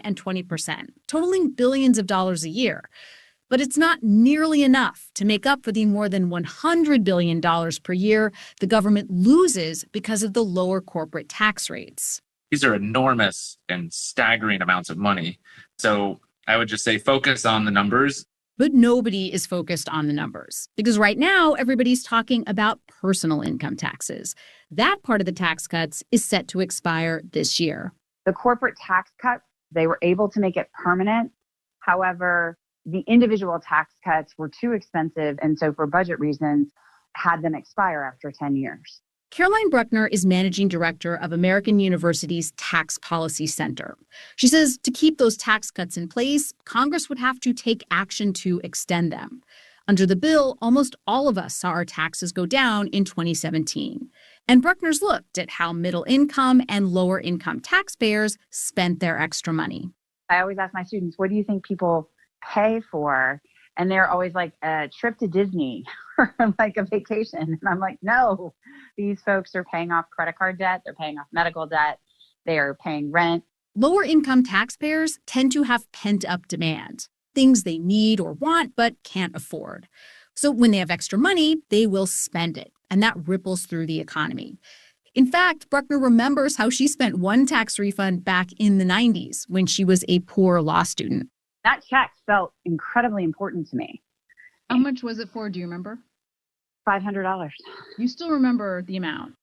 and 20%, totaling billions of dollars a year. But it's not nearly enough to make up for the more than $100 billion per year the government loses because of the lower corporate tax rates. These are enormous and staggering amounts of money. So I would just say focus on the numbers. But nobody is focused on the numbers because right now everybody's talking about personal income taxes. That part of the tax cuts is set to expire this year. The corporate tax cuts, they were able to make it permanent. However, the individual tax cuts were too expensive, and so for budget reasons, had them expire after 10 years. Caroline Bruckner is managing director of American University's Tax Policy Center. She says to keep those tax cuts in place, Congress would have to take action to extend them. Under the bill, almost all of us saw our taxes go down in 2017. And Bruckner's looked at how middle income and lower income taxpayers spent their extra money. I always ask my students, what do you think people pay for? And they're always like, a trip to Disney or like a vacation. And I'm like, no, these folks are paying off credit card debt. They're paying off medical debt. They are paying rent. Lower income taxpayers tend to have pent up demand, things they need or want but can't afford. So when they have extra money, they will spend it. And that ripples through the economy. In fact, Bruckner remembers how she spent one tax refund back in the 90s when she was a poor law student. That check felt incredibly important to me. How much was it for? Do you remember? $500. You still remember the amount?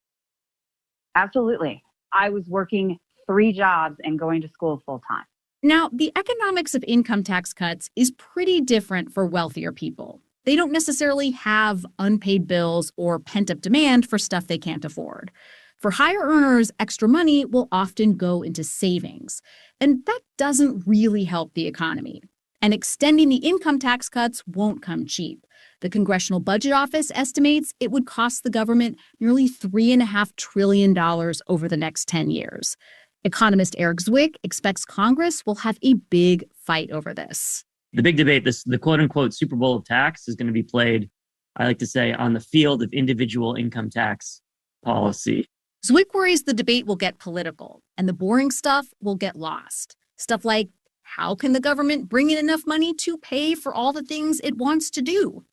Absolutely. I was working 3 jobs and going to school full time. Now, the economics of income tax cuts is pretty different for wealthier people. They don't necessarily have unpaid bills or pent-up demand for stuff they can't afford. For higher earners, extra money will often go into savings, and that doesn't really help the economy. And extending the income tax cuts won't come cheap. The Congressional Budget Office estimates it would cost the government nearly $3.5 trillion over the next 10 years. Economist Eric Zwick expects Congress will have a big fight over this. The big debate, the quote-unquote Super Bowl of tax, is going to be played, I like to say, on the field of individual income tax policy. Zwick worries the debate will get political and the boring stuff will get lost. Stuff like, how can the government bring in enough money to pay for all the things it wants to do?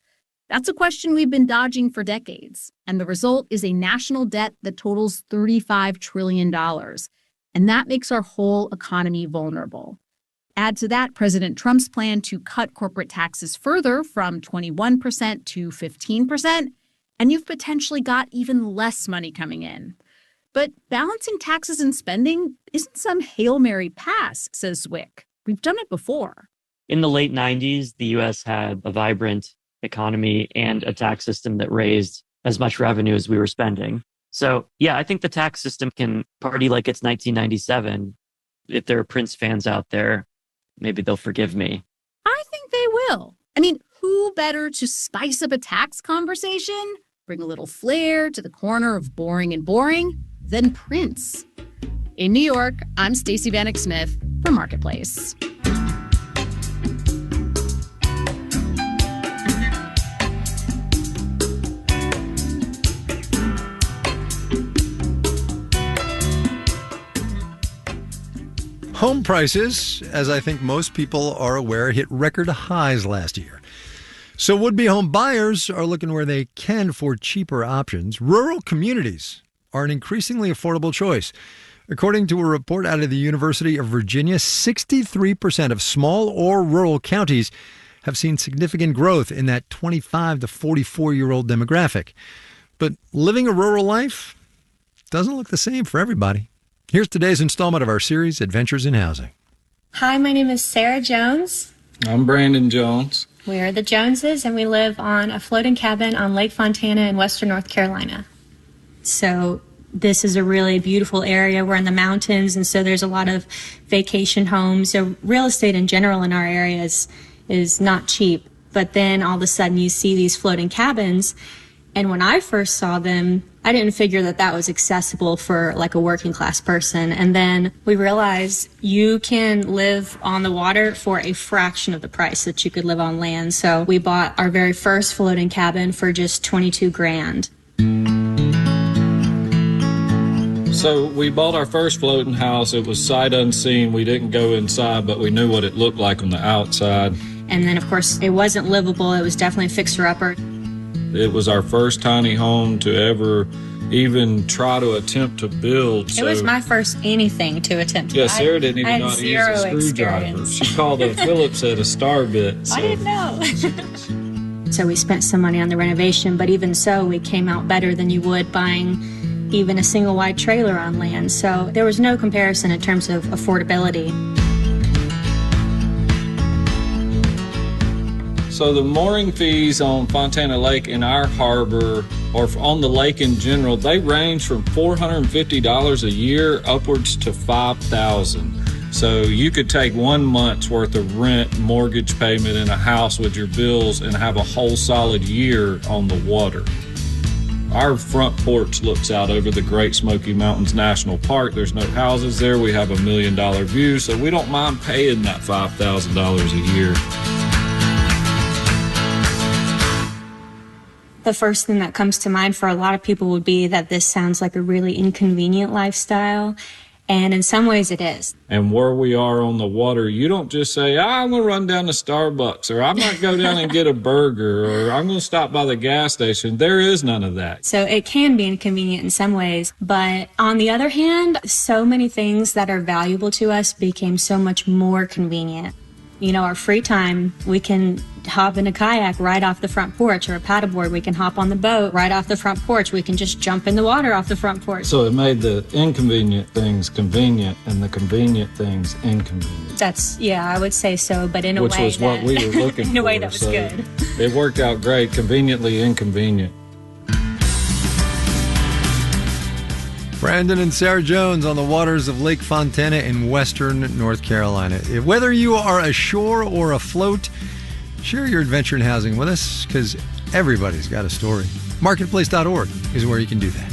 That's a question we've been dodging for decades. And the result is a national debt that totals $35 trillion. And that makes our whole economy vulnerable. Add to that President Trump's plan to cut corporate taxes further from 21% to 15%, and you've potentially got even less money coming in. But balancing taxes and spending isn't some Hail Mary pass, says Zwick. We've done it before. In the late 90s, the U.S. had a vibrant economy and a tax system that raised as much revenue as we were spending. So, yeah, I think the tax system can party like it's 1997. If there are Prince fans out there, maybe they'll forgive me. I think they will. I mean, who better to spice up a tax conversation, bring a little flair to the corner of boring and boring, than Prince? In New York, I'm Stacey Vanek Smith for Marketplace. Home prices, as I think most people are aware, hit record highs last year. So would-be home buyers are looking where they can for cheaper options. Rural communities are an increasingly affordable choice. According to a report out of the University of Virginia, 63% of small or rural counties have seen significant growth in that 25 to 44-year-old demographic. But living a rural life doesn't look the same for everybody. Here's today's installment of our series, Adventures in Housing. Hi, my name is Sarah Jones. I'm Brandon Jones. We are the Joneses, and we live on a floating cabin on Lake Fontana in western North Carolina. So this is a really beautiful area. We're in the mountains, and so there's a lot of vacation homes. So real estate in general in our area is not cheap. But then all of a sudden you see these floating cabins, and when I first saw them, I didn't figure that was accessible for like a working class person. And then we realized you can live on the water for a fraction of the price that you could live on land. So we bought our very first floating cabin for just $22,000. So we bought our first floating house. It was sight unseen. We didn't go inside, but we knew what it looked like on the outside. And then, of course, it wasn't livable. It was definitely a fixer-upper. It was our first tiny home to ever even try to attempt to build. It was my first anything to attempt to Yeah, Sarah didn't even I know had how to use a zero screwdriver. experience. She called a Phillips head a star bit. So. I didn't know. So we spent some money on the renovation, but even so, we came out better than you would buying even a single wide trailer on land. So there was no comparison in terms of affordability. So the mooring fees on Fontana Lake in our harbor, or on the lake in general, they range from $450 a year upwards to $5,000. So you could take 1 month's worth of rent, mortgage payment in a house with your bills and have a whole solid year on the water. Our front porch looks out over the Great Smoky Mountains National Park. There's no houses there. We have $1 million view, so we don't mind paying that $5,000 a year. The first thing that comes to mind for a lot of people would be that this sounds like a really inconvenient lifestyle. And in some ways it is. And where we are on the water, you don't just say, I'm going to run down to Starbucks, or I might go down and get a burger, or I'm going to stop by the gas station. There is none of that. So it can be inconvenient in some ways. But on the other hand, so many things that are valuable to us became so much more convenient. You know, our free time, we can hop in a kayak right off the front porch, or a paddleboard. We can hop on the boat right off the front porch. We can just jump in the water off the front porch. So it made the inconvenient things convenient and the convenient things inconvenient. That's, yeah, I would say so, but in a Which way was what we were looking for. In a way that was so good. It worked out great, conveniently inconvenient. Brandon and Sarah Jones on the waters of Lake Fontana in western North Carolina. Whether you are ashore or afloat, share your adventure in housing with us, because everybody's got a story. Marketplace.org is where you can do that.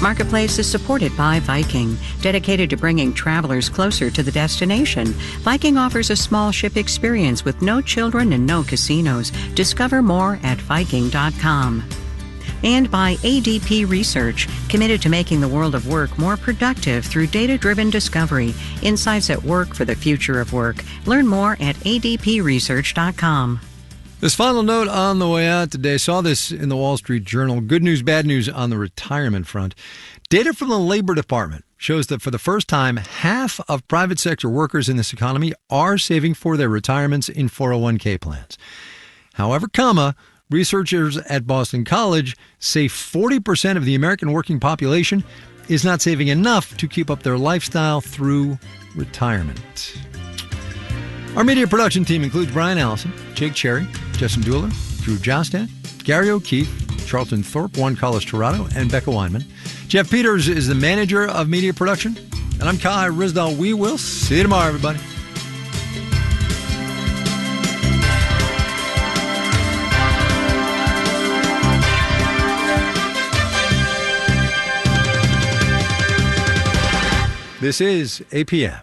Marketplace is supported by Viking, dedicated to bringing travelers closer to the destination. Viking offers a small ship experience with no children and no casinos. Discover more at Viking.com. And by ADP Research, committed to making the world of work more productive through data-driven discovery. Insights at work for the future of work. Learn more at adpresearch.com. This final note on the way out today, saw this in the Wall Street Journal. Good news, bad news on the retirement front. Data from the Labor Department shows that for the first time, half of private sector workers in this economy are saving for their retirements in 401k plans. However, researchers at Boston College say 40% of the American working population is not saving enough to keep up their lifestyle through retirement. Our media production team includes Brian Allison, Jake Cherry, Justin Dueller, Drew Jostan, Gary O'Keefe, Charlton Thorpe, Juan Carlos Torrado, and Becca Weinman. Jeff Peters is the manager of media production. And I'm Kai Rizdal. We will see you tomorrow, everybody. This is APM.